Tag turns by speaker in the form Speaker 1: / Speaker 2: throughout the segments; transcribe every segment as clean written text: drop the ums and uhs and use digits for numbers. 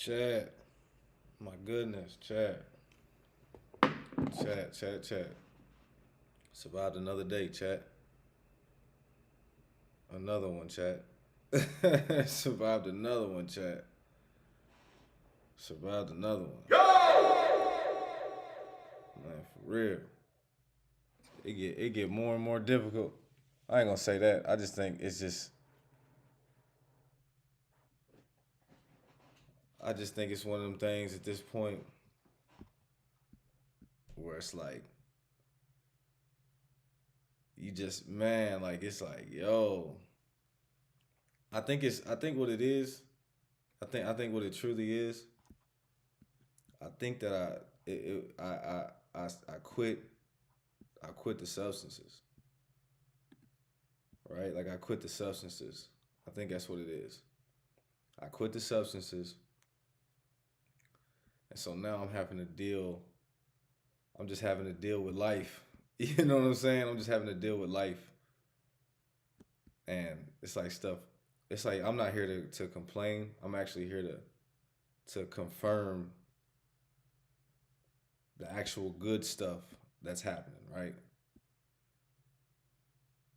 Speaker 1: Chad, my goodness, Chad, Chad. Survived another day, Chad. Another one, Chad. Survived another one, Chad. Survived another one. Man, for real. It get more and more difficult. I ain't gonna say that. I just think it's just. I just think it's one of them things at this point where it's like you just man, like it's like yo. I think what it is. I think what it truly is. I think that I quit the substances, right? Like I quit the substances. I think that's what it is. I quit the substances, and so now I'm having to deal. I'm just having to deal with life. You know what I'm saying? I'm just having to deal with life, and it's like stuff. It's like I'm not here to complain. I'm actually here to confirm the actual good stuff that's happening, right?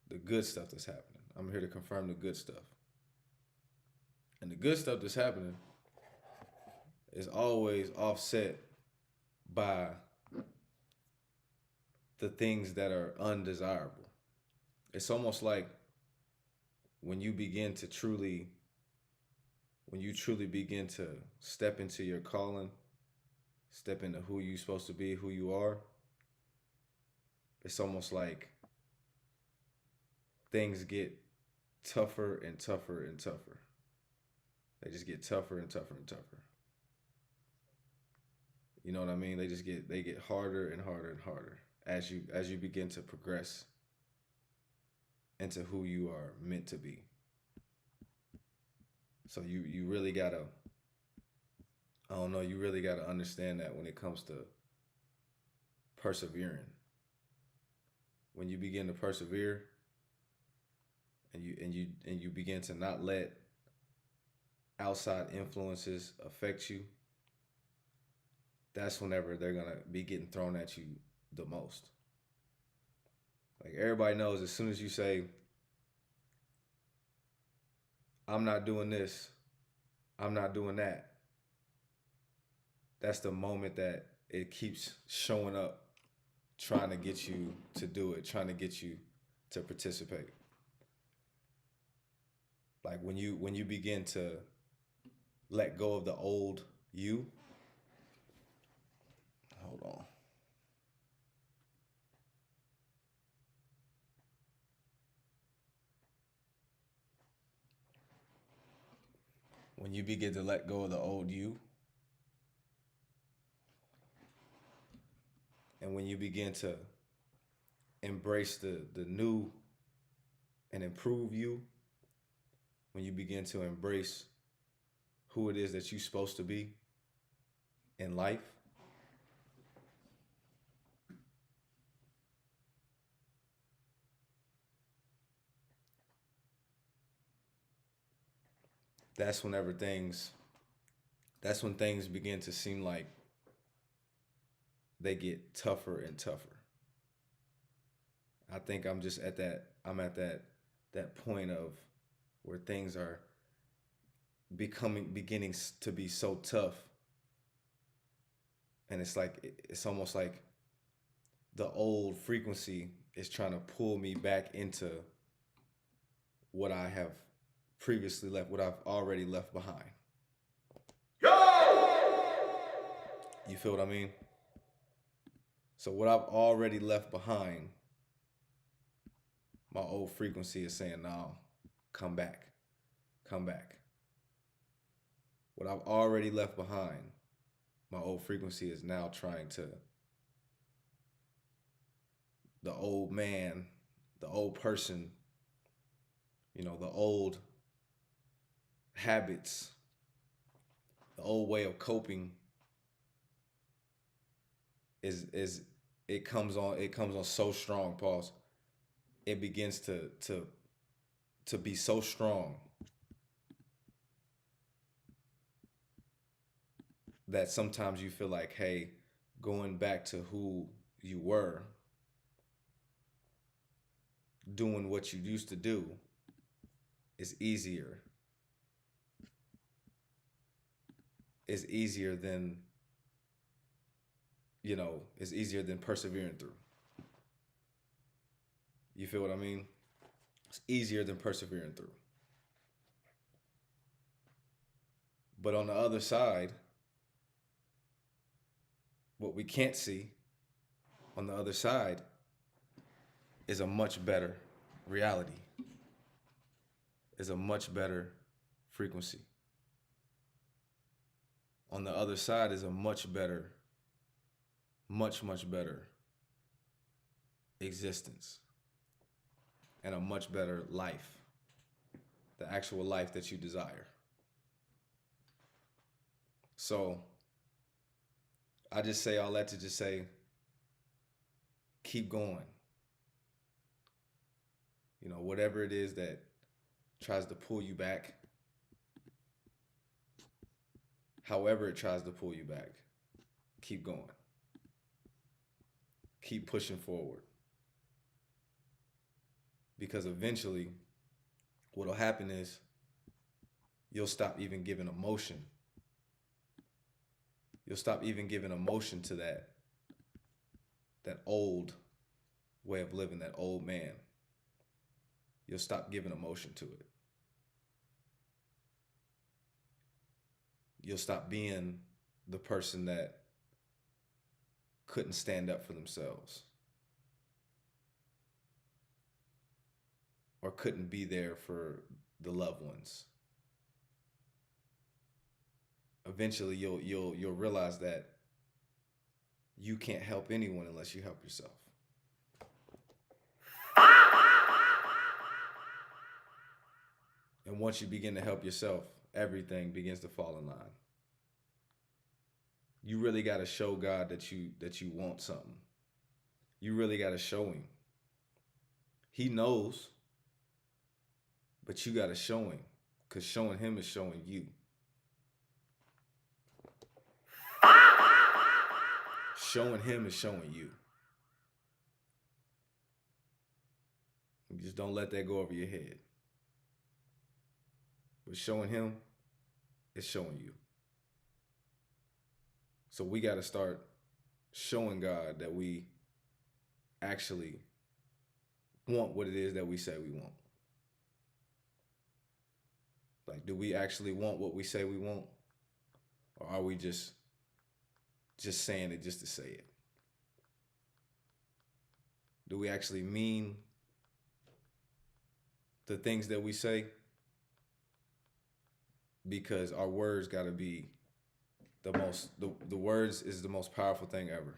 Speaker 1: The good stuff that's happening. I'm here to confirm the good stuff. And the good stuff that's happening is always offset by the things that are undesirable. It's almost like when you begin to truly when you truly begin to step into your calling, step into who you're supposed to be, who you are, it's almost like things get tougher and tougher and tougher. They just get tougher and tougher and tougher. You know what I mean? They get harder and harder and harder as you begin to progress into who you are meant to be. So you really gotta I don't know, you really gotta understand that when it comes to persevering. When you begin to persevere and you begin to not let outside influences affect you, that's whenever they're gonna be getting thrown at you the most. Like everybody knows as soon as you say, I'm not doing this, I'm not doing that, that's the moment that it keeps showing up trying to get you to do it, trying to get you to participate. Like when you begin to let go of the old you, hold on. When you begin to let go of the old you and when you begin to embrace the new and improve you, when you begin to embrace who it is that you're supposed to be in life, that's whenever things that's when things begin to seem like they get tougher and tougher. I think I'm at that point of where things are beginning to be so tough, and it's like it's almost like the old frequency is trying to pull me back into what I have previously left, what I've already left behind. You feel what I mean? So what I've already left behind, my old frequency is saying, "No, come back, come back." What I've already left behind, my old frequency is now trying to the old man, the old person, the old habits, the old way of coping is it comes on so strong, pause. It begins to be so strong that sometimes you feel like, hey, going back to who you were, doing what you used to do is easier. Is easier than, is easier than persevering through. You feel what I mean? It's easier than persevering through. But on the other side, what we can't see on the other side is a much better reality, is a much better frequency. On the other side is a much better, much better existence and a much better life, the actual life that you desire. So I just say all that to just say, keep going. Whatever it is that tries to pull you back, however it tries to pull you back, keep going. Keep pushing forward. Because eventually, what'll happen is you'll stop even giving emotion. You'll stop even giving emotion to that old way of living, that old man. You'll stop giving emotion to it. You'll stop being the person that couldn't stand up for themselves or couldn't be there for the loved ones. Eventually, you'll realize that you can't help anyone unless you help yourself. And once you begin to help yourself, everything begins to fall in line. You really got to show God that you want something. You really got to show him. He knows, but you got to show him, because showing him is showing you. Showing him is showing you. You just don't let that go over your head. But showing him is showing you. So we got to start showing God that we actually want what it is that we say we want. Like, do we actually want what we say we want? Or are we just saying it just to say it? Do we actually mean the things that we say? Because our words got to be the words is the most powerful thing ever.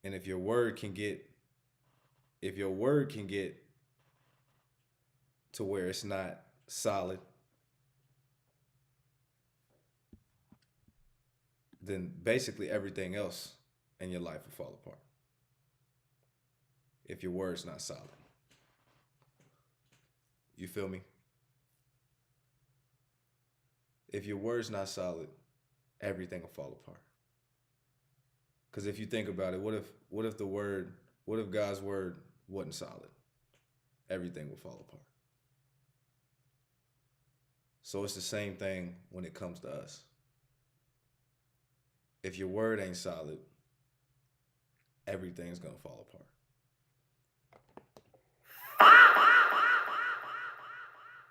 Speaker 1: And if your word can get to where it's not solid, then basically everything else in your life will fall apart. If your word's not solid. You feel me? If your word's not solid, everything will fall apart. Because if you think about it, what if God's word wasn't solid? Everything will fall apart. So it's the same thing when it comes to us. If your word ain't solid, everything's gonna fall apart.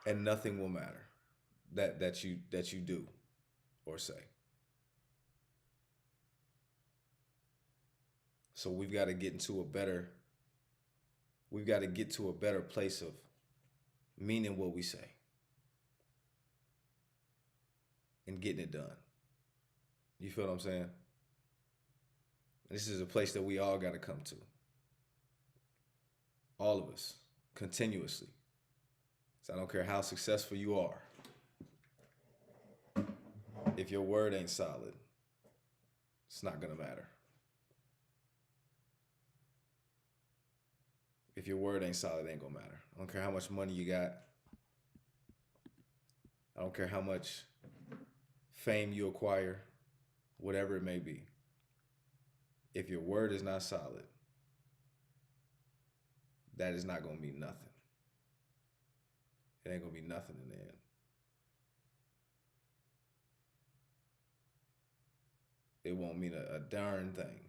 Speaker 1: And nothing will matter that you do or say. So we've got to get to a better place of meaning what we say and getting it done. You feel what I'm saying? This is a place that we all got to come to. All of us, continuously. So I don't care how successful you are. If your word ain't solid, it's not going to matter. If your word ain't solid, it ain't going to matter. I don't care how much money you got. I don't care how much fame you acquire, whatever it may be. If your word is not solid, that is not going to mean nothing. It ain't going to be nothing in the end. It won't mean a darn thing.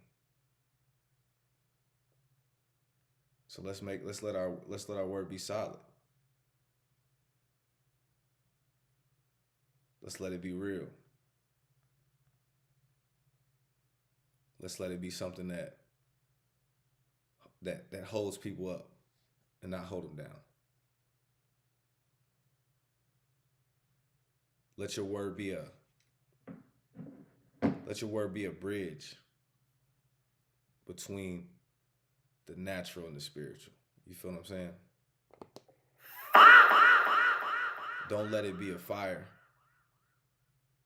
Speaker 1: So let's let our word be solid. Let's let it be real. Let's let it be something that holds people up and not hold them down. Let your word be a bridge between the natural and the spiritual. You feel what I'm saying? Don't let it be a fire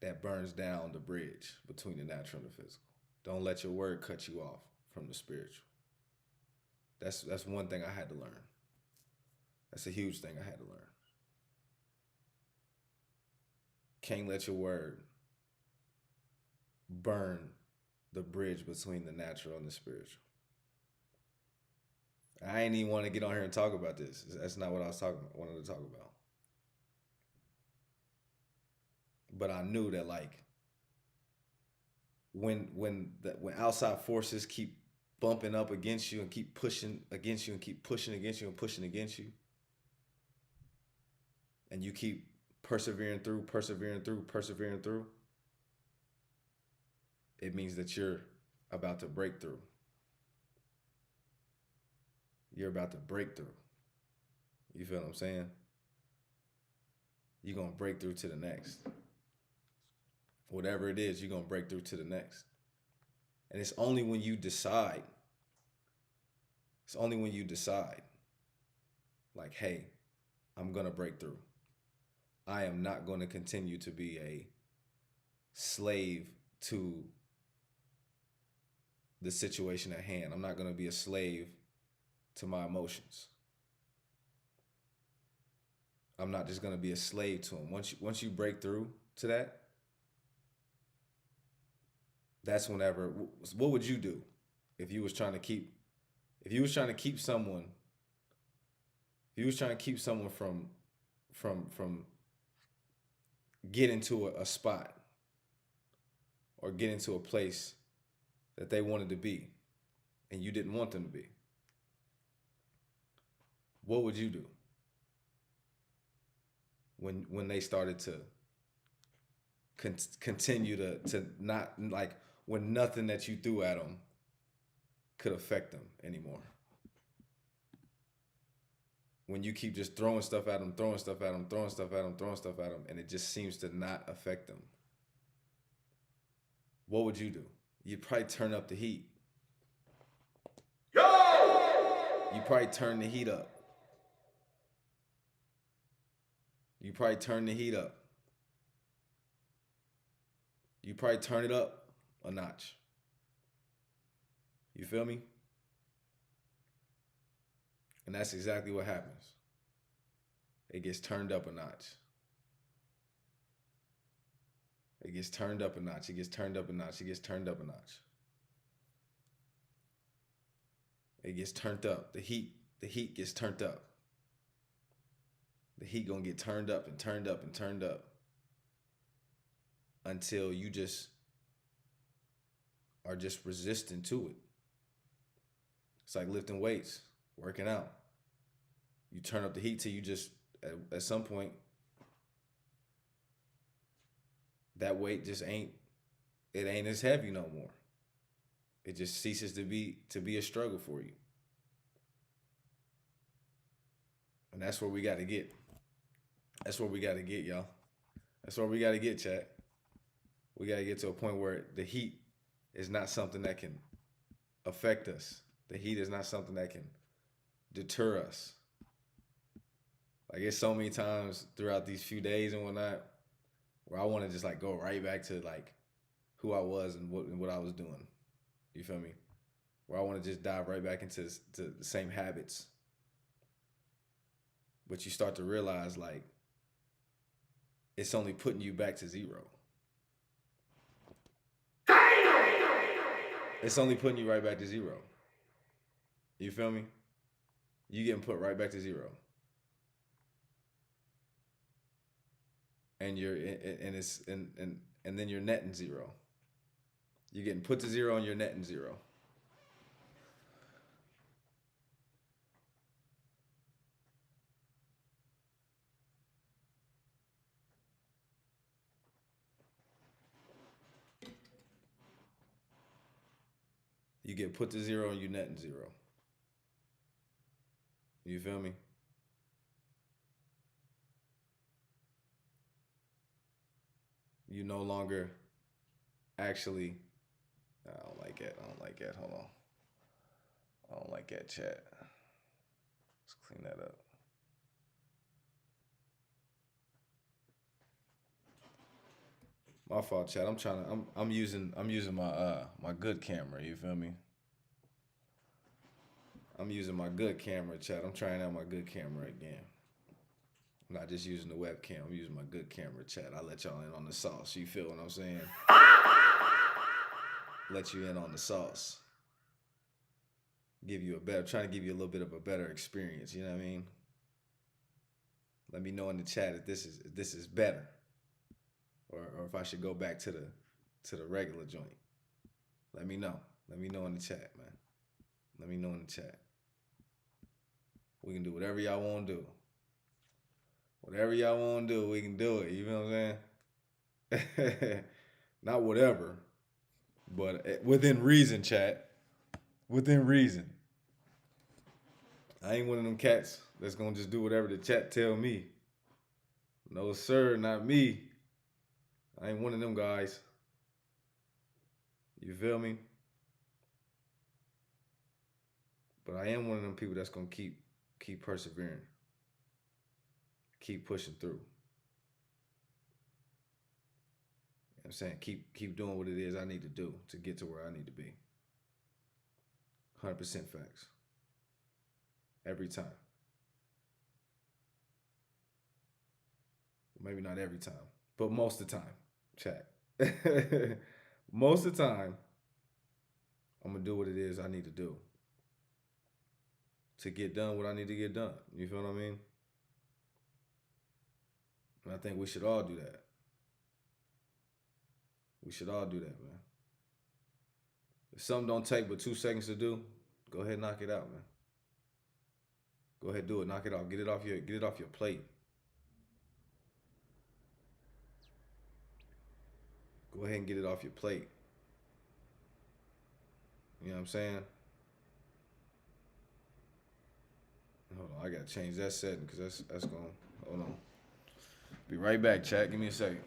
Speaker 1: that burns down the bridge between the natural and the physical. Don't let your word cut you off from the spiritual. That's one thing I had to learn. That's a huge thing I had to learn. Can't let your word burn the bridge between the natural and the spiritual. I ain't even want to get on here and talk about this. That's not what I wanted to talk about. But I knew that like when outside forces keep bumping up against you and keep pushing against you and keep pushing against you and pushing against you, and you keep persevering through, it means that you're about to break through. You're about to break through. You feel what I'm saying? You're going to break through to the next. Whatever it is, you're going to break through to the next. And it's only when you decide, like, hey, I'm going to break through. I am not going to continue to be a slave to the situation at hand. I'm not going to be a slave to my emotions. I'm not just going to be a slave to them. Once you break through to that, that's whenever. What would you do if you was trying to keep someone from getting to a spot or getting to a place that they wanted to be and you didn't want them to be? What would you do when they started to continue to not, like, when nothing that you threw at them could affect them anymore? When you keep just throwing stuff at them, and it just seems to not affect them, what would you do? You'd probably turn up the heat. You probably turn the heat up. You probably turn it up a notch. You feel me? And that's exactly what happens. It gets turned up a notch. It gets turned up a notch. It gets turned up a notch. It gets turned up a notch. It gets turned up. The heat gets turned up. The heat gonna get turned up and turned up and turned up until you just are just resistant to it. It's like lifting weights, working out. You turn up the heat till you just, at some point, that weight just ain't as heavy no more. It just ceases to be a struggle for you. And that's where we got to get. That's where we got to get, y'all. That's where we got to get, chat. We got to get to a point where the heat is not something that can affect us. The heat is not something that can deter us. Like, it's so many times throughout these few days and whatnot where I want to just like go right back to like who I was and what I was doing. You feel me? Where I want to just dive right back into the same habits. But you start to realize, like, it's only putting you back to zero. It's only putting you right back to zero. You feel me? You getting put right back to zero. And and then you're netting zero. You're getting put to zero and you're netting zero. You get put to zero and you netting zero. You feel me? You no longer actually. I don't like it. I don't like it. Hold on. I don't like that chat. Let's clean that up. My fault, chat. I'm using my good camera. You feel me? I'm using my good camera, chat. I'm trying out my good camera again. I'm not just using the webcam. I'm using my good camera, chat. I let y'all in on the sauce. You feel what I'm saying? Let you in on the sauce. Trying to give you a little bit of a better experience. You know what I mean? Let me know in the chat if this is better, or if I should go back to the regular joint. Let me know. Let me know in the chat, man. Let me know in the chat. We can do whatever y'all want to do. Whatever y'all want to do, we can do it. You know what I'm saying? Not whatever, but within reason, chat. Within reason. I ain't one of them cats that's gonna just do whatever the chat tell me. No, sir, not me. I ain't one of them guys. You feel me? But I am one of them people that's gonna keep persevering. Keep pushing through. You know what I'm saying? Keep doing what it is I need to do to get to where I need to be. 100% facts. Every time. Maybe not every time, but most of the time, chat. Most of the time, I'm going to do what it is I need to do to get done what I need to get done. You feel what I mean? And I think we should all do that. We should all do that, man. If something don't take but 2 seconds to do, go ahead and knock it out, man. Go ahead, do it. Knock it off. Get it off your plate. Go ahead and get it off your plate. You know what I'm saying? Hold on, I gotta change that setting because that's going. Hold on. Be right back, chat. Give me a second.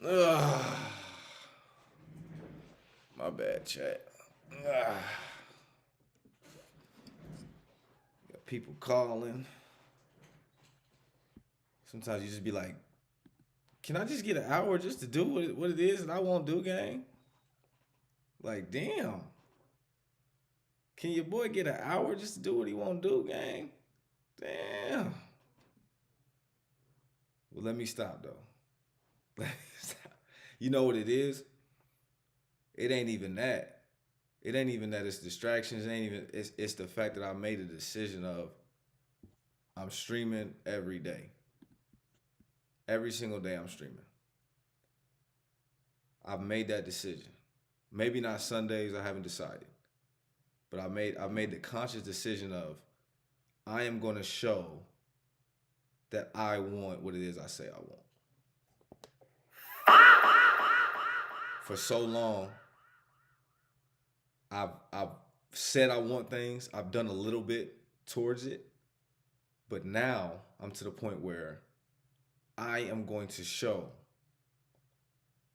Speaker 1: Ugh. My bad, chat. Ugh. Got people calling. Sometimes you just be like, can I just get an hour just to do what it is that I won't do, gang? Like, damn. Can your boy get an hour just to do what he won't do, gang? Damn. Well, let me stop, though. Let me stop. You know what it is? It ain't even that. It ain't even that it's distractions. It ain't even it's the fact that I made a decision of I'm streaming every day. Every single day I'm streaming. I've made that decision. Maybe not Sundays, I haven't decided. But I've made the conscious decision of I am going to show that I want what it is I say I want. For so long, I've said I want things. I've done a little bit towards it. But now I'm to the point where I am going to show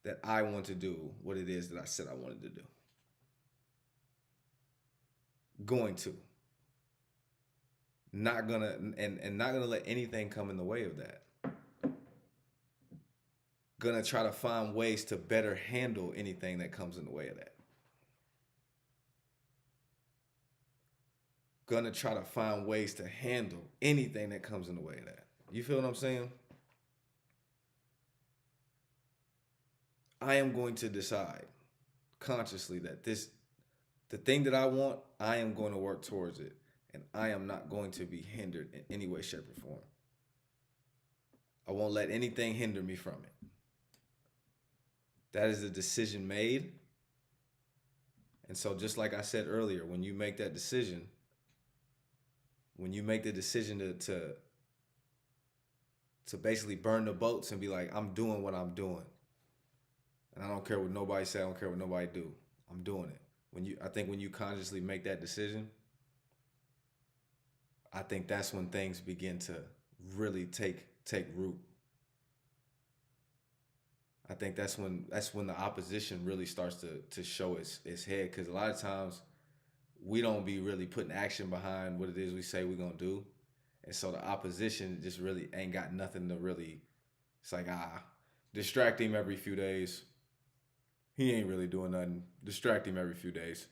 Speaker 1: that I want to do what it is that I said I wanted to do. Going to. Not gonna and not gonna let anything come in the way of that. Gonna try to find ways to better handle anything that comes in the way of that. Gonna try to find ways to handle anything that comes in the way of that. You feel what I'm saying? I am going to decide consciously that the thing that I want, I am going to work towards it. And I am not going to be hindered in any way, shape, or form. I won't let anything hinder me from it. That is a decision made. And so just like I said earlier, when you make that decision, when you make the decision to basically burn the boats and be like, I'm doing what I'm doing. And I don't care what nobody say, I don't care what nobody do. I'm doing it. I think when you consciously make that decision, I think that's when things begin to really take root. I think that's when the opposition really starts to show its head, because a lot of times we don't be really putting action behind what it is we say we're gonna do, and so the opposition just really ain't got nothing to really. It's like distract him every few days. He ain't really doing nothing. Distract him every few days.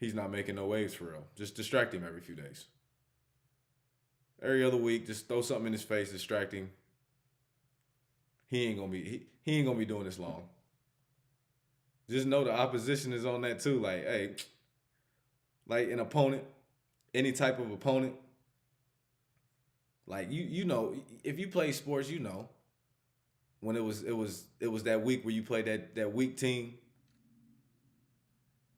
Speaker 1: He's not making no waves for real. Just distract him every few days. Every other week, just throw something in his face, distract him. He ain't gonna be doing this long. Just know the opposition is on that too. Like, hey, like an opponent, any type of opponent. Like you know, if you play sports, you know, when it was that week where you played that weak team,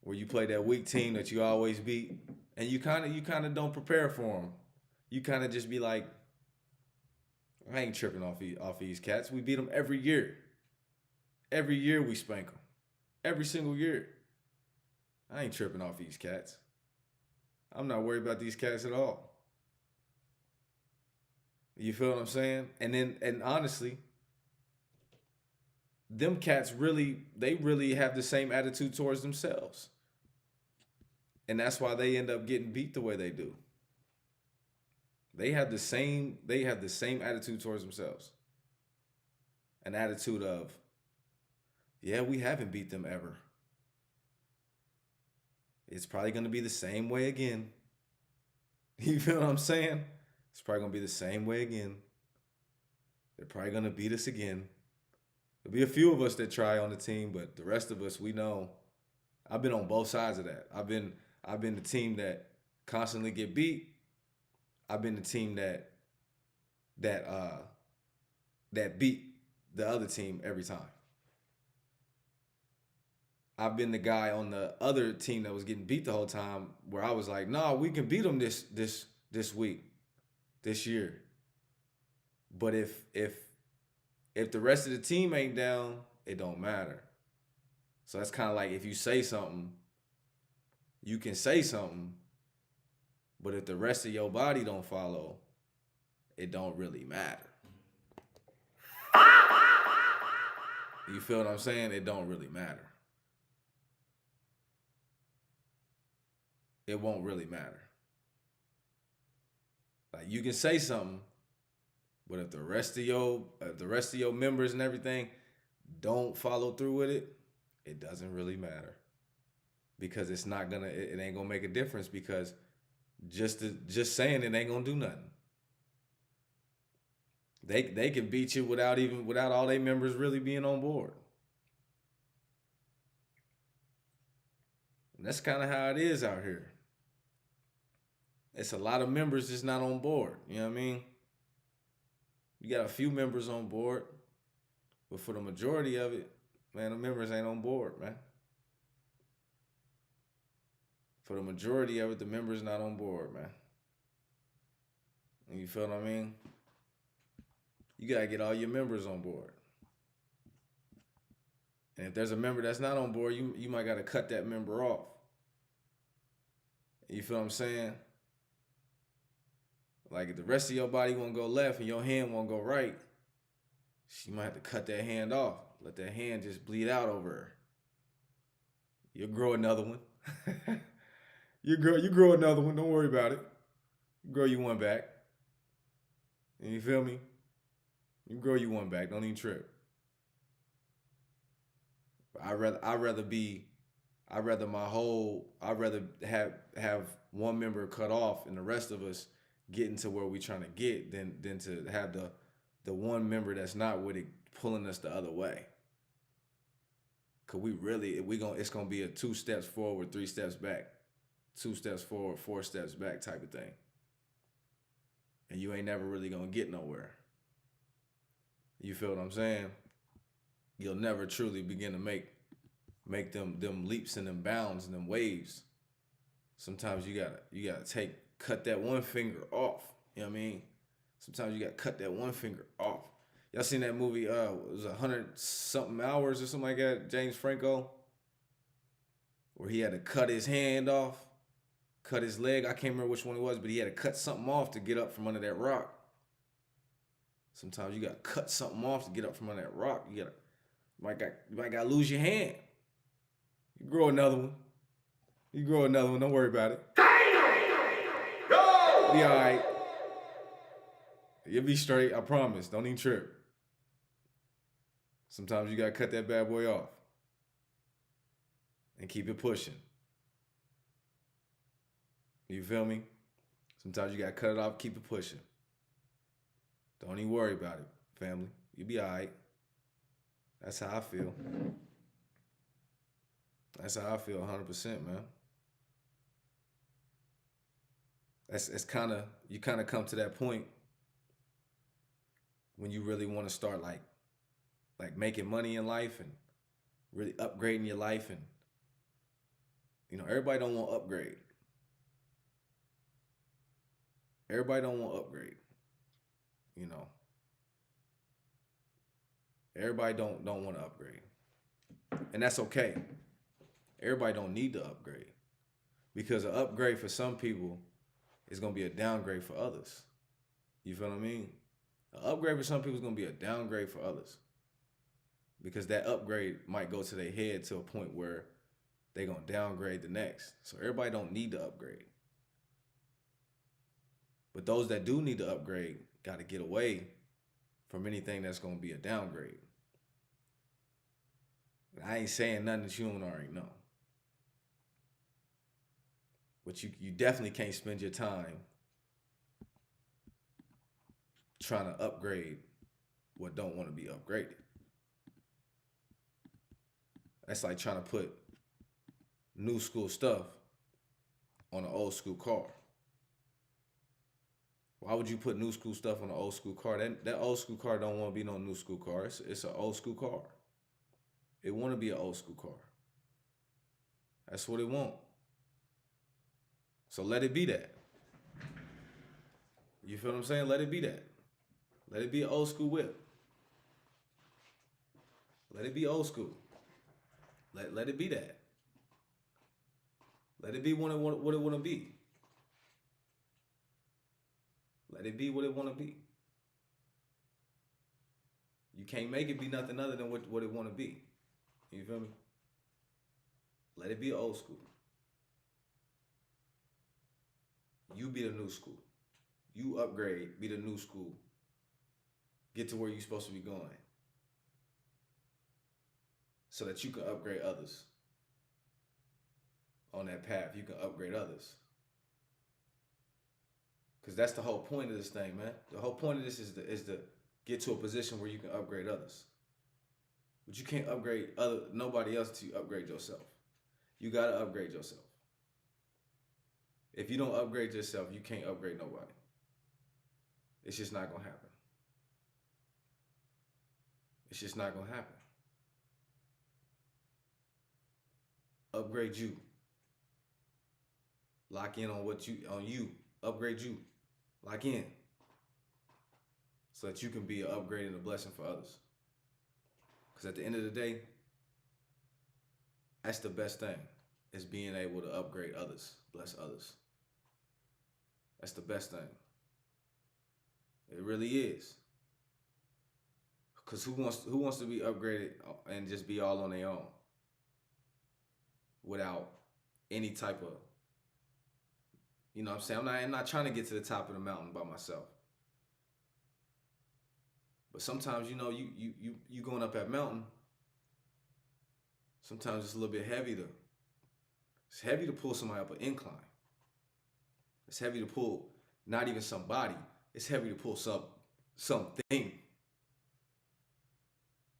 Speaker 1: where you play that weak team that you always beat, and you kind of don't prepare for them. You kind of just be like, I ain't tripping off these cats. We beat them every year. Every year we spank them. Every single year. I ain't tripping off these cats. I'm not worried about these cats at all. You feel what I'm saying? And honestly, them cats really have the same attitude towards themselves. And that's why they end up getting beat the way they do. They have the same attitude towards themselves. An attitude of, yeah, we haven't beat them ever. It's probably going to be the same way again. You feel what I'm saying? It's probably going to be the same way again. They're probably going to beat us again. There'll be a few of us that try on the team, but the rest of us, we know. I've been on both sides of that. I've been the team that constantly get beat. I've been the team that beat the other team every time. I've been the guy on the other team that was getting beat the whole time, where I was like, "No, we can beat them this week, this year." But if the rest of the team ain't down, it don't matter. So that's kind of like, if you say something, you can say something, but if the rest of your body don't follow, it don't really matter. You feel what I'm saying? It don't really matter. It won't really matter. Like you can say something, but if the rest of your members and everything don't follow through with it, it doesn't really matter because it's not gonna it ain't gonna make a difference because just saying it ain't gonna do nothing. They can beat you without all their members really being on board. And that's kind of how it is out here. It's a lot of members just not on board. You know what I mean? You got a few members on board, but for the majority of it, man, the members ain't on board, man. For the majority of it, the members not on board, man. And you feel what I mean? You gotta get all your members on board. And if there's a member that's not on board, you might gotta cut that member off. You feel what I'm saying? Like if the rest of your body won't go left and your hand won't go right, you might have to cut that hand off. Let that hand just bleed out over her. You'll grow another one. you grow another one. Don't worry about it. Grow you one back. And you feel me? You grow you one back. Don't even trip. I'd rather have one member cut off and the rest of us getting to where we trying to get than to have the one member that's not with it pulling us the other way. Cause it's gonna be a 2 steps forward, 3 steps back, 2 steps forward, 4 steps back type of thing. And you ain't never really gonna get nowhere. You feel what I'm saying? You'll never truly begin to make them leaps and them bounds and them waves. Sometimes you gotta cut that one finger off. You know what I mean? Sometimes you gotta cut that one finger off. Y'all seen that movie? It was 100-something hours or something like that. James Franco, where he had to cut his hand off, cut his leg. I can't remember which one it was, but he had to cut something off to get up from under that rock. Sometimes you gotta cut something off to get up from under that rock. You might gotta lose your hand. You grow another one. Don't worry about it. Be all right. You'll be straight. I promise. Don't even trip. Sometimes you gotta cut that bad boy off and keep it pushing. You feel me? Sometimes you gotta cut it off, keep it pushing. Don't even worry about it, family. You'll be all right. That's how I feel. That's how I feel 100%, man. It's kind of, you kind of come to that point when you really want to start like making money in life and really upgrading your life. And everybody don't want to upgrade. Everybody don't want to upgrade. Everybody don't want to upgrade. And that's okay. Everybody don't need to upgrade. Because an upgrade for some people is going to be a downgrade for others. You feel what I mean? An upgrade for some people is going to be a downgrade for others. Because that upgrade might go to their head to a point where they're going to downgrade the next. So everybody don't need to upgrade. But those that do need to upgrade got to get away from anything that's going to be a downgrade. And I ain't saying nothing that you don't already know. But you definitely can't spend your time trying to upgrade what don't want to be upgraded. That's like trying to put new school stuff on an old school car. Why would you put new school stuff on an old school car? That old school car don't want to be no new school car. It's an old school car. It want to be an old school car. That's what it want. So let it be that. You feel what I'm saying? Let it be that. Let it be an old school whip. Let it be old school. Let it be that. Let it be what it want to be. Let it be what it want to be. can't make it be nothing other than what it want to be. You feel me? Let it be old school. You be the new school. You upgrade, be the new school. Get to where you're supposed to be going so that you can upgrade others on that path. You can upgrade others. Because that's the whole point of this thing, man. The whole point of this is to get to a position where you can upgrade others. But you can't upgrade nobody else till you upgrade yourself. You gotta upgrade yourself. If you don't upgrade yourself, you can't upgrade nobody. It's just not gonna happen. It's just not gonna happen. Upgrade you. Lock in on you. Upgrade you. Lock in. So that you can be an upgrade and a blessing for others. Because at the end of the day, that's the best thing, is being able to upgrade others, bless others. That's the best thing. It really is. Because who wants to be upgraded and just be all on their own without any type of, you know what I'm saying? I'm not trying to get to the top of the mountain by myself. But sometimes, you know, you going up that mountain, sometimes it's a little bit it's heavy to pull somebody up an incline. It's heavy to pull not even somebody. It's heavy to pull something.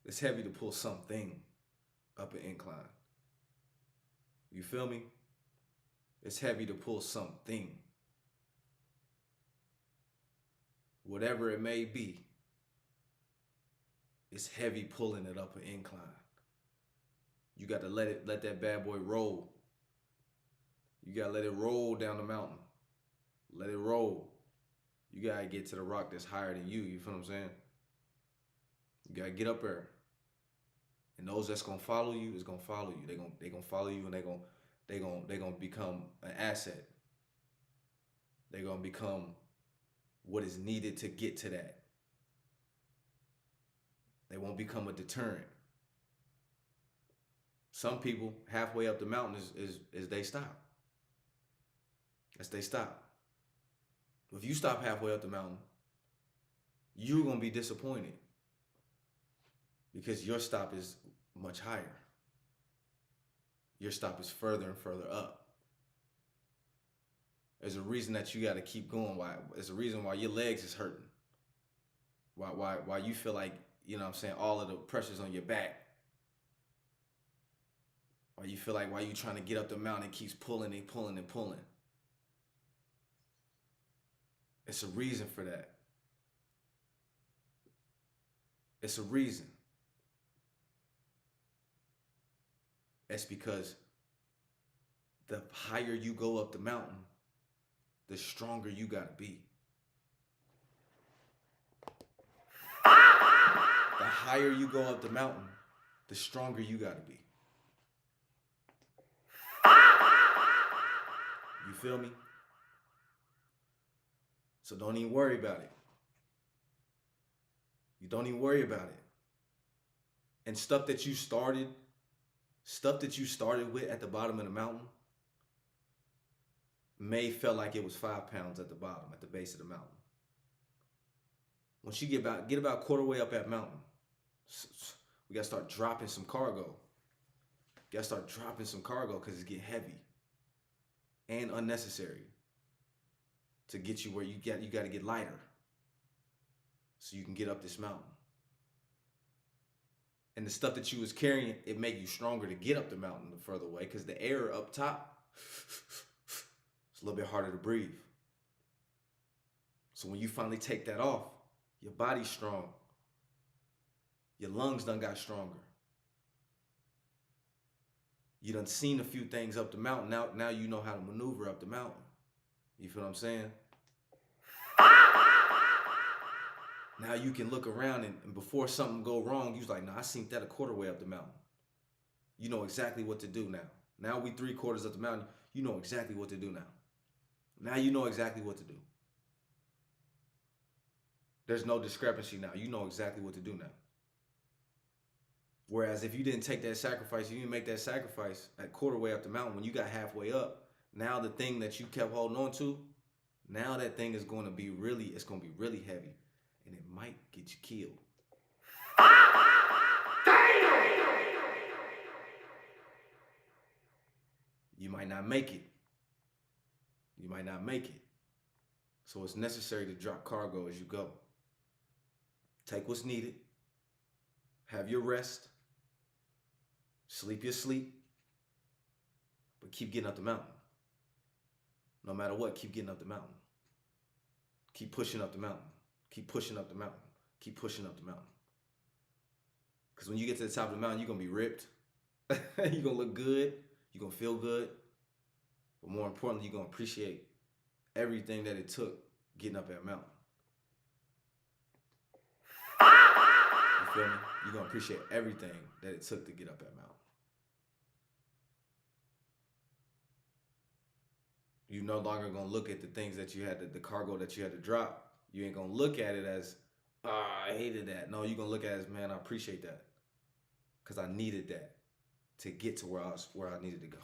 Speaker 1: It's heavy to pull something up an incline. You feel me? It's heavy to pull something. Whatever it may be, it's heavy pulling it up an incline. You got to let that bad boy roll. You got to let it roll down the mountain. Let it roll. You got to get to the rock that's higher than you. You feel what I'm saying? You got to get up there. And those that's going to follow you is going to follow you. They're going to follow you, and they're going to become an asset. They're going to become what is needed to get to that. They won't become a deterrent. Some people halfway up the mountain is they stop. That's they stop. If you stop halfway up the mountain, you're going to be disappointed because your stop is much higher. Your stop is further and further up. There's a reason that you got to keep going. There's a reason why your legs is hurting. Why you feel like, you know what I'm saying, all of the pressure's on your back. Why you feel like while you trying to get up the mountain, it keeps pulling and pulling and pulling. It's a reason for that. It's a reason. It's because the higher you go up the mountain, the stronger you gotta be. The higher you go up the mountain, the stronger you gotta be. You feel me? So don't even worry about it. You don't even worry about it. And stuff that you started with at the bottom of the mountain may feel like it was 5 pounds at the bottom, at the base of the mountain. Once you get about quarter way up that mountain, we gotta start dropping some cargo. Because it's getting heavy and unnecessary to get you where you got to get lighter so you can get up this mountain. And the stuff that you was carrying, it make you stronger to get up the mountain the further away because the air up top, it's a little bit harder to breathe. So when you finally take that off, your body's strong. Your lungs done got stronger. You done seen a few things up the mountain. Now you know how to maneuver up the mountain. You feel what I'm saying? Now you can look around and before something go wrong, you's like, nah, I seen that a quarter way up the mountain. You know exactly what to do now. Now we 3/4 up the mountain. You know exactly what to do now. Now you know exactly what to do. There's no discrepancy now. You know exactly what to do now. Whereas if you didn't take that sacrifice, you didn't make that sacrifice at quarter way up the mountain, when you got halfway up, now the thing that you kept holding on to, now that thing is going to be really, it's going to be really heavy, and it might get you killed. You might not make it. You might not make it. So it's necessary to drop cargo as you go. Take what's needed. Have your rest. Sleep your sleep. But keep getting up the mountain. No matter what, keep getting up the mountain. Keep pushing up the mountain. Keep pushing up the mountain. Keep pushing up the mountain. Because when you get to the top of the mountain, you're going to be ripped. You're going to look good. You're going to feel good. But more importantly, you're going to appreciate everything that it took getting up that mountain. You feel me? You're going to appreciate everything that it took to get up that mountain. You're no longer going to look at the things that you had to, the cargo that you had to drop. You ain't going to look at it as, I hated that. No, you're going to look at it as, man, I appreciate that. Because I needed that to get to where I needed to go.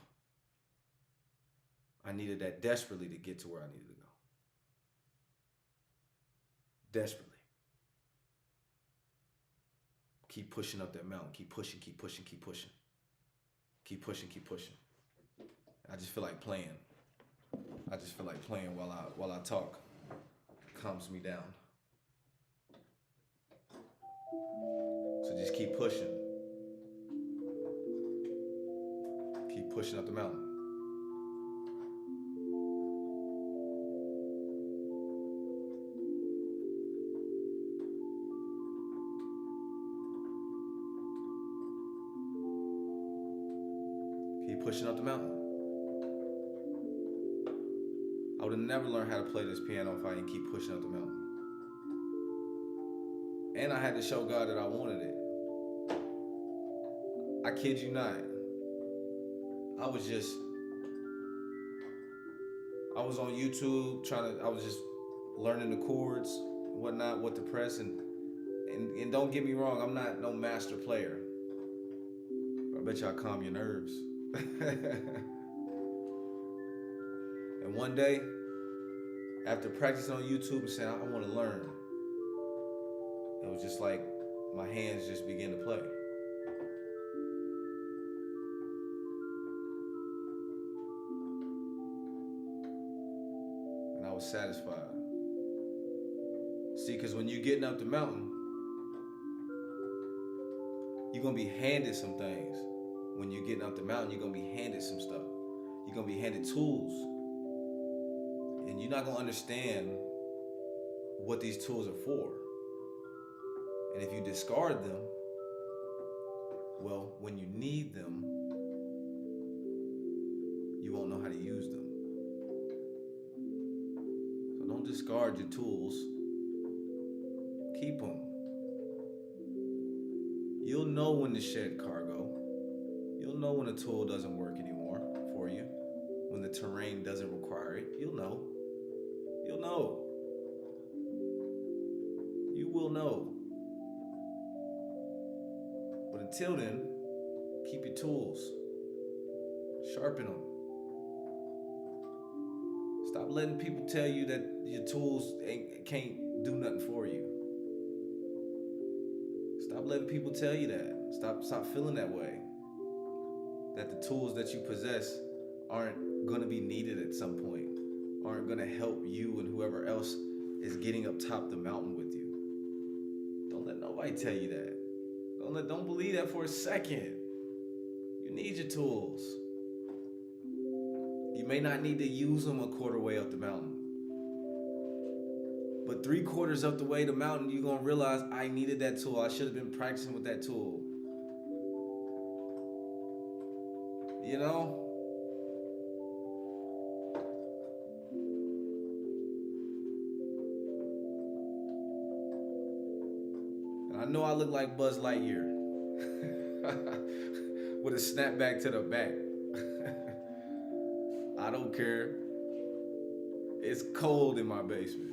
Speaker 1: I needed that desperately to get to where I needed to go. Desperately. Keep pushing up that mountain. Keep pushing, keep pushing, keep pushing. Keep pushing, keep pushing. I just feel like playing. I just feel like playing while I talk. Calms me down. So just keep pushing. Keep pushing up the mountain. Keep pushing up the mountain. I would have never learned how to play this piano if I didn't keep pushing up the mountain. And I had to show God that I wanted it. I kid you not. I was on YouTube I was just learning the chords, whatnot, what to press, and don't get me wrong, I'm not no master player. But I bet y'all calm your nerves. And one day, after practicing on YouTube and saying, I want to learn, it was just like my hands just began to play. And I was satisfied. See, because when you're getting up the mountain, you're going to be handed some things. When you're getting up the mountain, you're going to be handed some stuff. You're going to be handed tools. And you're not going to understand what these tools are for. And if you discard them, well, when you need them, you won't know how to use them. So don't discard your tools. Keep them. You'll know when to shed cargo. You'll know when a tool doesn't work anymore for you. When the terrain doesn't require it, you'll know. You'll know. You will know. But until then, keep your tools. Sharpen them. Stop letting people tell you that your tools can't do nothing for you. Stop letting people tell you that. Stop feeling that way. That the tools that you possess aren't going to be needed at some point. Aren't going to help you and whoever else is getting up top the mountain with you. Don't let nobody tell you that. Don't believe that for a second. You need your tools. You may not need to use them a quarter way up the mountain. But 3/4 up the way the mountain, you're going to realize I needed that tool. I should have been practicing with that tool. You know? And I know I look like Buzz Lightyear. With a snapback to the back. I don't care. It's cold in my basement.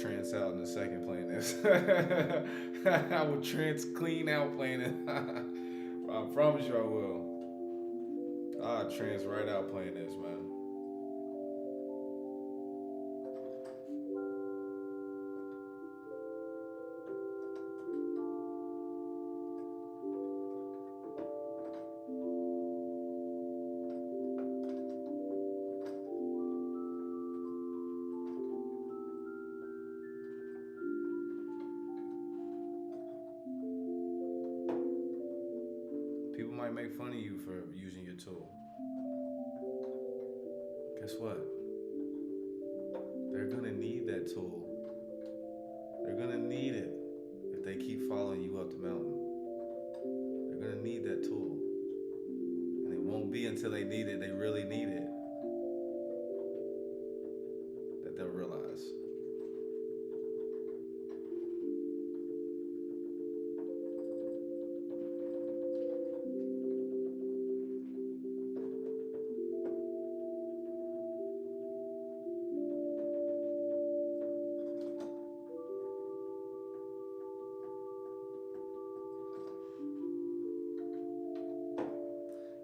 Speaker 1: trance out in a second playing this. I will trance clean out playing it. I promise you I will. I'll trance right out playing this, man. People might make fun of you for using your tool. Guess what? They're gonna need that tool. They're gonna need it if they keep following you up the mountain. They're gonna need that tool. And it won't be until they need it, they really need it, that they'll realize.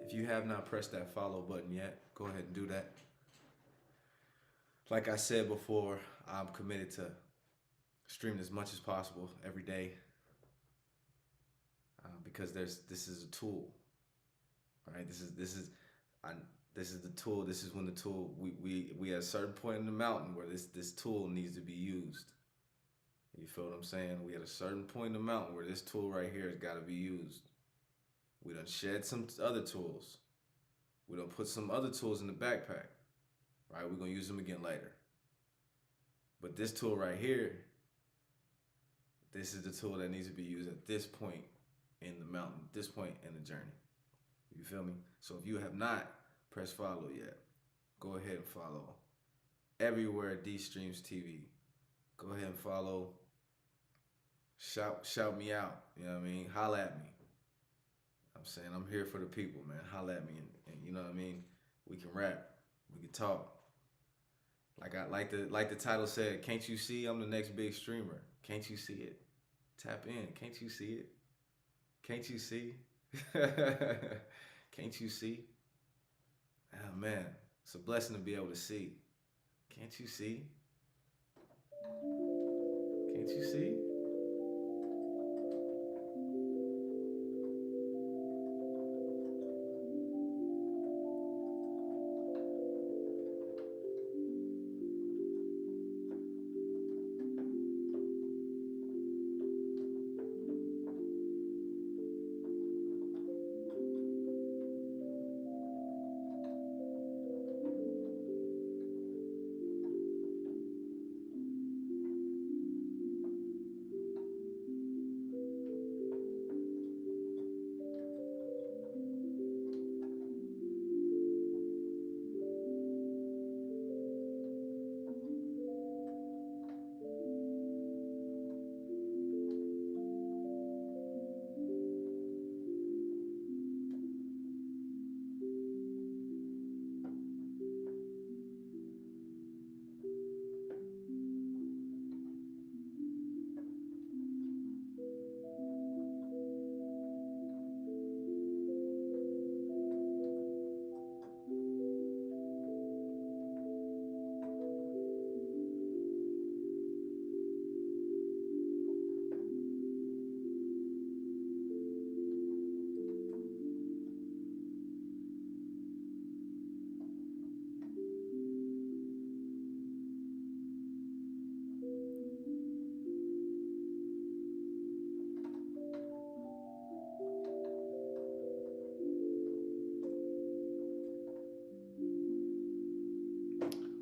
Speaker 1: If you have not pressed that follow button yet, go ahead and do that. Like I said before, I'm committed to streaming as much as possible every day because this is a tool, right? This is the tool. This is when the tool we at a certain point in the mountain where this tool needs to be used. You feel what I'm saying? We at a certain point in the mountain where this tool right here has got to be used. We done shed some other tools. We done put some other tools in the backpack, right? We're gonna use them again later. But this tool right here, this is the tool that needs to be used at this point in the mountain, this point in the journey. You feel me? So if you have not pressed follow yet, go ahead and follow everywhere D Streams TV. Go ahead and follow. Shout me out. You know what I mean? Holla at me. I'm saying I'm here for the people, man. Holla at me, and you know what I mean. We can rap, we can talk. Like the title said. Can't you see I'm the next big streamer? Can't you see it? Tap in. Can't you see it? Can't you see? Can't you see? Oh man, it's a blessing to be able to see. Can't you see? Can't you see?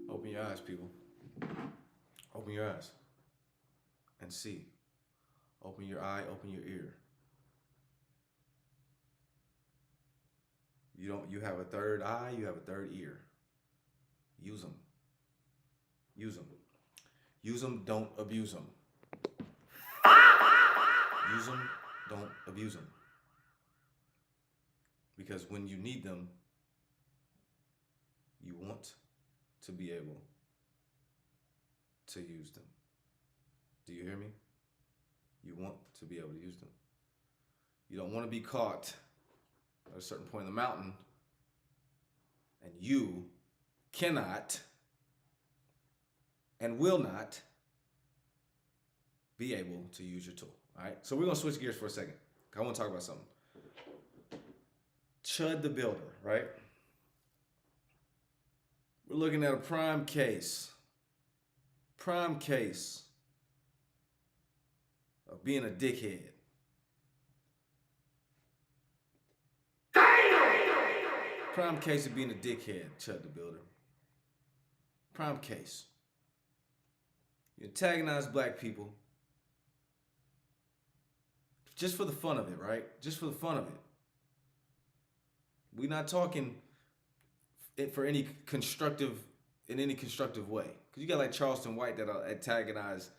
Speaker 1: Open your eyes, people. Open your eyes and see. Open your eye, open your ear. You have a third eye, you have a third ear. Use them. Use them. Use them, don't abuse them. Use them, don't abuse them. Because when you need them, you want to be able to use them. Do you hear me? You want to be able to use them. You don't want to be caught at a certain point in the mountain and you cannot and will not be able to use your tool. All right. So we're going to switch gears for a second. I want to talk about something. Chud the Builder, right? We're looking at a prime case of being a dickhead. Prime case of being a dickhead, Chud the Builder. Prime case. You antagonize black people just for the fun of it, right? Just for the fun of it. We're not talking it for any constructive, in any constructive way. Because you got like Charleston White that will antagonize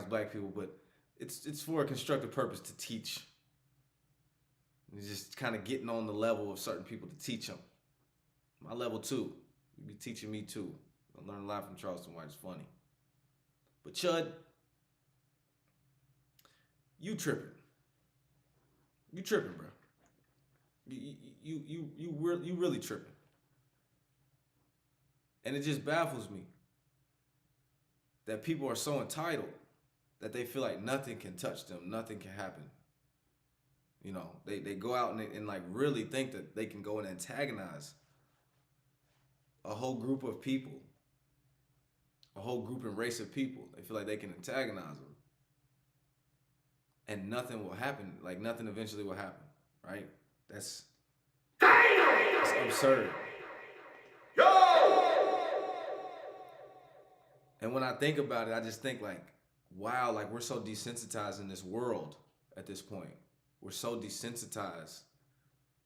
Speaker 1: black people, but it's for a constructive purpose to teach. It's just kind of getting on the level of certain people to teach them. My level too. You be teaching me too. I learned a lot from Charleston White. It's funny. But Chud, you tripping. You tripping, bro. You really tripping. And it just baffles me that people are so entitled that they feel like nothing can touch them, nothing can happen. You know, they go out and like really think that they can go and antagonize a whole group of people, a whole group and race of people. They feel like they can antagonize them. And nothing will happen. Like nothing eventually will happen, right? That's absurd. And when I think about it, I just think like, wow, like we're so desensitized in this world at this point. We're so desensitized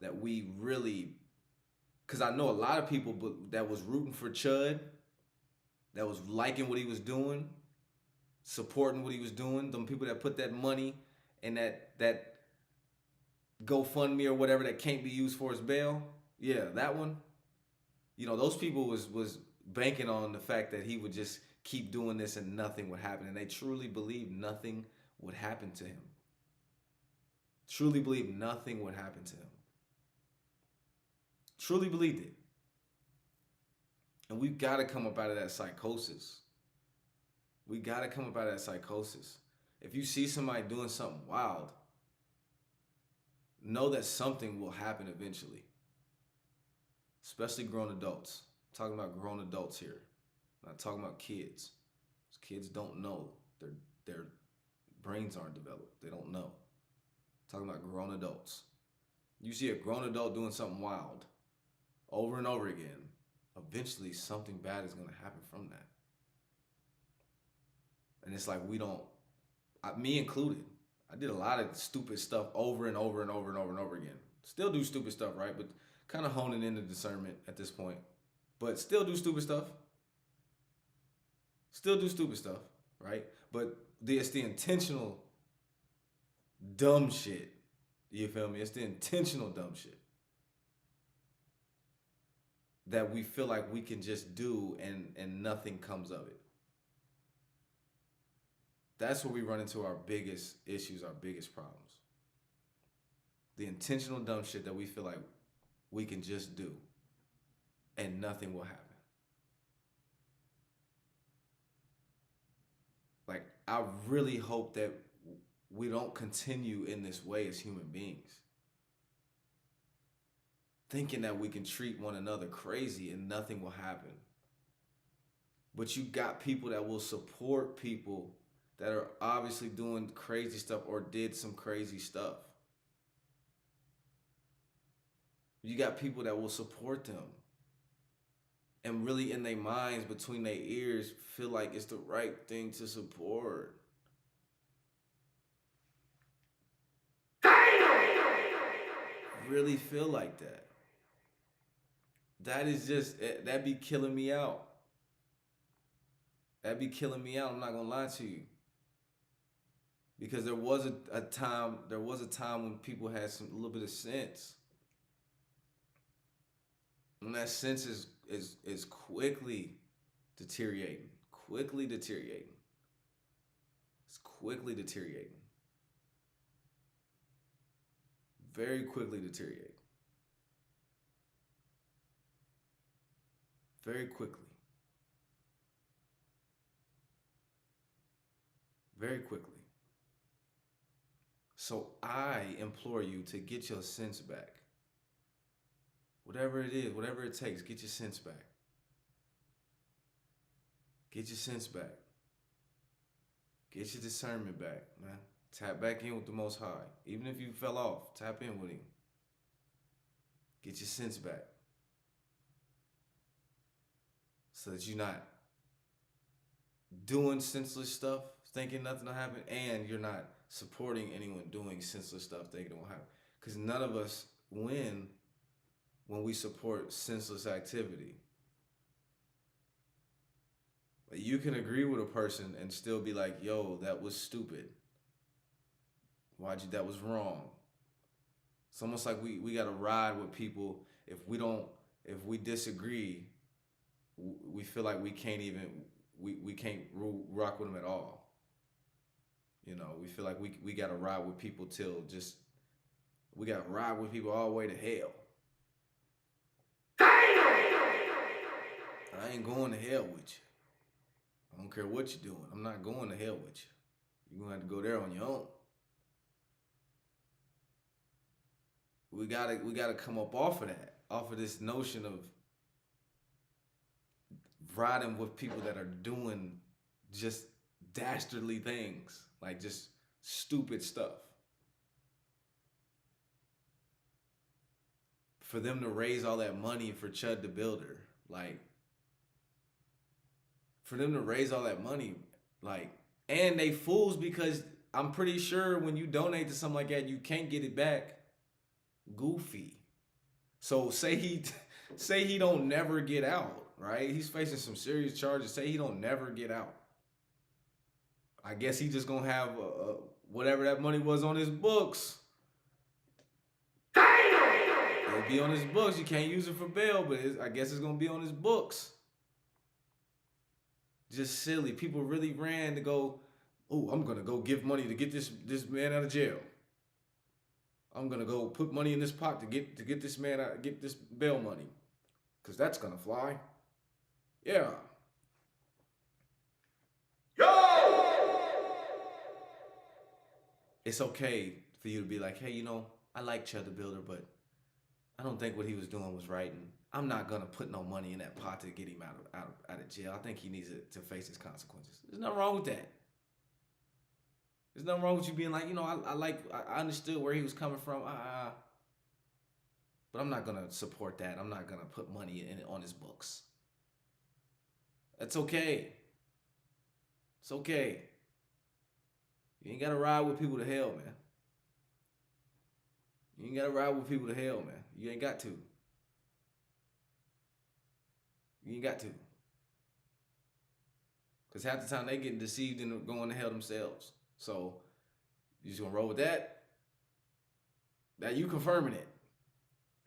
Speaker 1: that we really, because I know a lot of people that was rooting for Chud, that was liking what he was doing, supporting what he was doing, them people that put that money in that GoFundMe or whatever that can't be used for his bail. Yeah, that one. You know, those people was banking on the fact that he would just keep doing this and nothing would happen. And they truly believed nothing would happen to him. Truly believed nothing would happen to him. Truly believed it. And we've got to come up out of that psychosis. We got to come up out of that psychosis. If you see somebody doing something wild, know that something will happen eventually. Especially grown adults. I'm talking about grown adults here. I'm not talking about kids. Kids don't know. Their brains aren't developed. They don't know. I'm talking about grown adults. You see a grown adult doing something wild over and over again, eventually something bad is going to happen from that. And it's like me included, I did a lot of stupid stuff over and over and over and over and over again. Still do stupid stuff, right? But kind of honing in the discernment at this point. But still do stupid stuff. Still do stupid stuff, right? But it's the intentional dumb shit. You feel me? It's the intentional dumb shit that we feel like we can just do and nothing comes of it. That's where we run into our biggest issues, our biggest problems. The intentional dumb shit that we feel like we can just do and nothing will happen. Like, I really hope that we don't continue in this way as human beings. Thinking that we can treat one another crazy and nothing will happen. But you got people that will support people that are obviously doing crazy stuff or did some crazy stuff. You got people that will support them and really in their minds, between their ears, feel like it's the right thing to support. Really feel like that. That is just, that be killing me out. That'd be killing me out. I'm not gonna lie to you. Because there was a time when people had a little bit of sense. And that sense is quickly deteriorating. It's quickly deteriorating. Very quickly deteriorating. Very quickly. Very quickly. So I implore you to get your sense back. Whatever it is, whatever it takes, get your sense back. Get your sense back. Get your discernment back, man. Tap back in with the Most High. Even if you fell off, tap in with Him. Get your sense back. So that you're not doing senseless stuff, thinking nothing will happen, and you're not supporting anyone doing senseless stuff thinking it won't happen. Because none of us win when we support senseless activity. You can agree with a person and still be like, yo, that was stupid. That was wrong. It's almost like we gotta ride with people. If we disagree, we feel like we can't rock with them at all. You know, we feel like we gotta ride with people we gotta ride with people all the way to hell. I ain't going to hell with you. I don't care what you're doing. I'm not going to hell with you. You're gonna have to go there on your own. We gotta come up off of this notion of riding with people that are doing just dastardly things, like just stupid stuff. For them to raise all that money for Chud the Builder, and they fools because I'm pretty sure when you donate to something like that, you can't get it back. Goofy. So say he don't never get out, right? He's facing some serious charges. Say he don't never get out. I guess he just gonna have whatever that money was on his books. It'll be on his books. You can't use it for bail, but I guess it's gonna be on his books. Just silly. People really ran to go, oh, I'm gonna go give money to get this man out of jail. I'm gonna go put money in this pot to get this man out, get this bail money, cause that's gonna fly. Yeah. Yo! It's okay for you to be like, hey, I like Chud the Builder, but I don't think what he was doing was right, and I'm not gonna put no money in that pot to get him out of jail. I think he needs to face his consequences. There's nothing wrong with that. There's nothing wrong with you being like, I understood where he was coming from, but I'm not gonna support that. I'm not gonna put money in it on his books. That's okay. It's okay. You ain't gotta ride with people to hell, man. You ain't gotta ride with people to hell, man. You ain't got to. You ain't got to. Because half the time they getting deceived and going to hell themselves. So you just gonna roll with that? That you confirming it.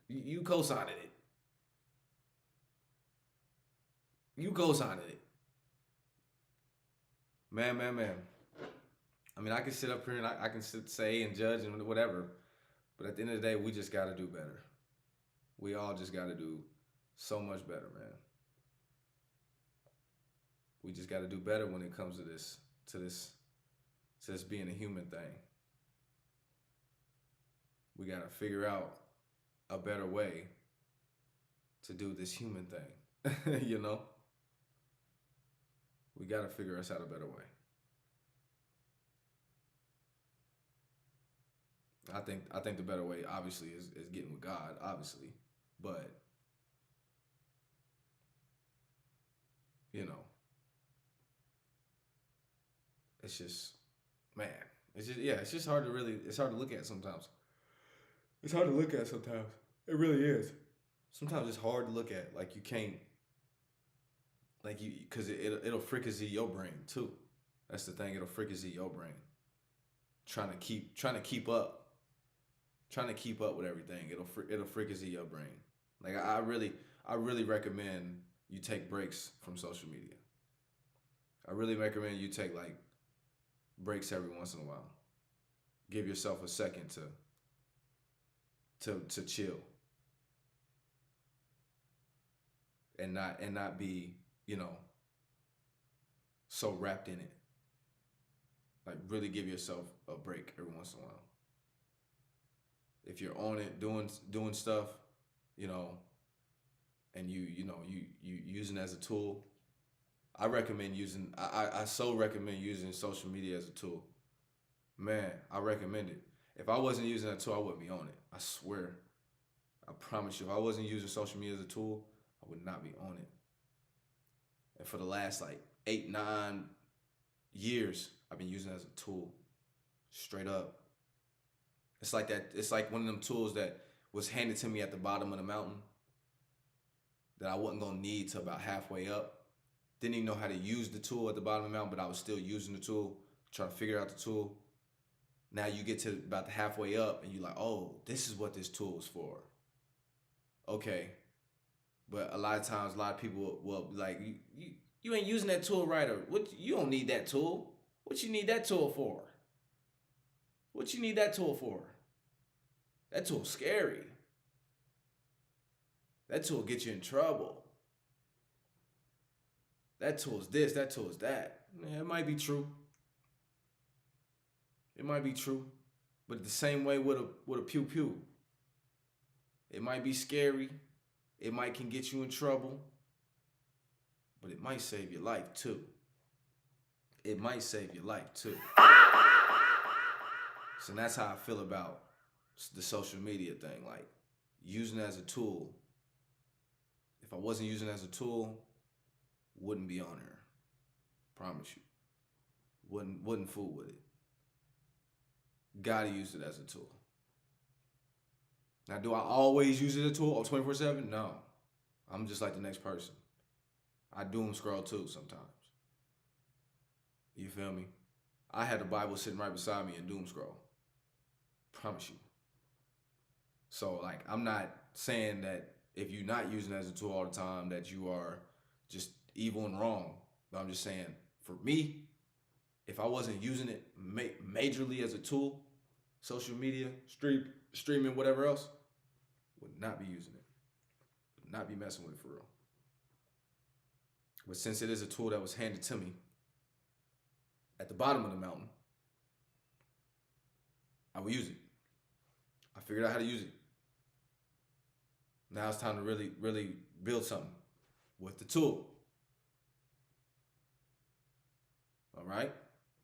Speaker 1: You co-signing it. You co-signing it. Man. I mean, I can sit up here and I can say and judge and whatever. But at the end of the day, we just got to do better. We all just got to do so much better, man. We just got to do better when it comes to this being a human thing. We got to figure out a better way to do this human thing. We got to figure us out a better way. I think the better way, obviously, is getting with God, obviously. But, it's just, man, it's just hard to it's hard to look at sometimes. It's hard to look at sometimes. It really is. Sometimes it's hard to look at, like you can't, because it'll fricassee your brain too. That's the thing, it'll fricassee your brain. Trying to keep up with everything. It'll fricassee your brain. Like I really recommend you take breaks from social media. I really recommend you take breaks every once in a while. Give yourself a second to chill and not be, so wrapped in it. Like really give yourself a break every once in a while. If you're on it doing stuff, you know, and you using it as a tool, I so recommend using social media as a tool. Man, I recommend it. If I wasn't using that tool, I wouldn't be on it. I swear. I promise you, if I wasn't using social media as a tool, I would not be on it. And for the last like 8, 9 years, I've been using it as a tool. Straight up. It's like that. It's like one of them tools that was handed to me at the bottom of the mountain that I wasn't gonna need till about halfway up. Didn't even know how to use the tool at the bottom of the mountain, but I was still using the tool, trying to figure out the tool. Now you get to about the halfway up and you're like, oh, this is what this tool is for. Okay. But a lot of times, a lot of people will be like, you ain't using that tool right, or what? You don't need that tool. What you need that tool for? What you need that tool for? That tool's scary. That tool gets you in trouble. That tool's this, that tool's that. Yeah, it might be true. It might be true. But the same way with a pew pew. It might be scary. It might can get you in trouble. But it might save your life too. It might save your life too. So that's how I feel about the social media thing. Like using it as a tool. If I wasn't using it as a tool, wouldn't be on there. Promise you. Wouldn't fool with it. Gotta use it as a tool. Now, do I always use it as a tool 24/7? No. I'm just like the next person. I doom scroll too sometimes. You feel me? I had the Bible sitting right beside me and doom scroll. Promise you. So, like, I'm not saying that if you're not using it as a tool all the time that you are just evil and wrong. But I'm just saying, for me, if I wasn't using it majorly as a tool, social media, streaming, whatever else, would not be using it. Would not be messing with it for real. But since it is a tool that was handed to me at the bottom of the mountain, I will use it. I figured out how to use it. Now it's time to really, really build something with the tool. All right?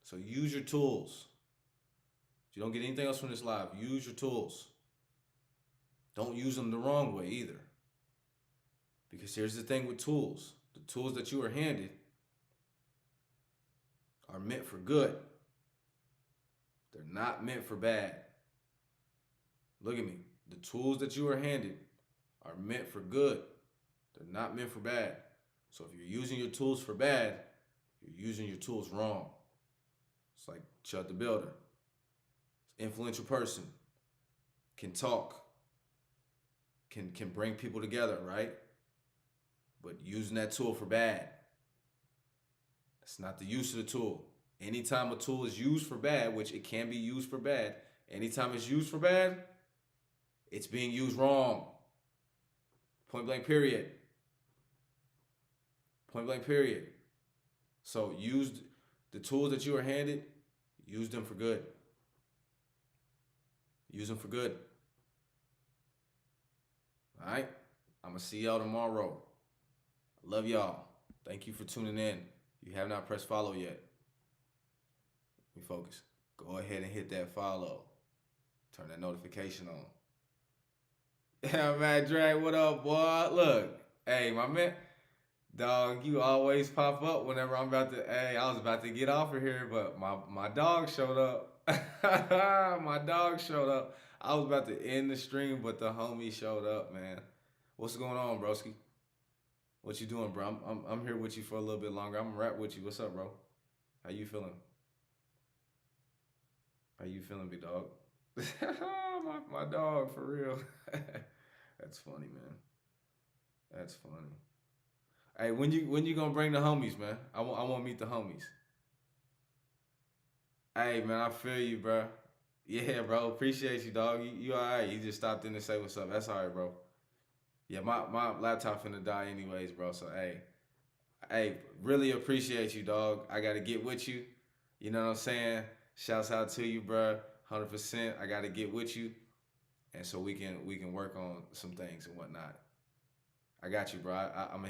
Speaker 1: So use your tools. If you don't get anything else from this live, use your tools. Don't use them the wrong way either. Because here's the thing with tools. The tools that you are handed are meant for good. They're not meant for bad. Look at me. The tools that you are handed are meant for good. They're not meant for bad. So if you're using your tools for bad, you're using your tools wrong. It's like Chud the Builder. Influential person. Can talk. Can bring people together, right? But using that tool for bad. That's not the use of the tool. Anytime a tool is used for bad, which it can be used for bad, anytime it's used for bad, it's being used wrong. Point blank period. Point blank period. So use the tools that you are handed, use them for good. Use them for good. All right? I'm going to see y'all tomorrow. I love y'all. Thank you for tuning in. If you have not pressed follow yet, let me focus. Go ahead and hit that follow. Turn that notification on. Yeah, man, Drag, what up, boy? Look, hey, my man, dog, you always pop up whenever I'm about to, hey, I was about to get off of here, but my dog showed up. My dog showed up. I was about to end the stream, but the homie showed up, man. What's going on, broski? What you doing, bro? I'm here with you for a little bit longer. I'm gonna rap with you. What's up, bro? How you feeling? How you feeling, big dog? my dog, for real. That's funny, man. That's funny. Hey, when you gonna bring the homies, man? I want to meet the homies. Hey man, I feel you, bro. Yeah, bro. Appreciate you, dog. You all right? You just stopped in to say what's up. That's all right, bro. Yeah, my laptop finna die anyways, bro. So hey, really appreciate you, dog. I gotta get with you. You know what I'm saying? Shouts out to you, bro. 100%. I gotta get with you, and so we can work on some things and whatnot. I got you, bro. I'm gonna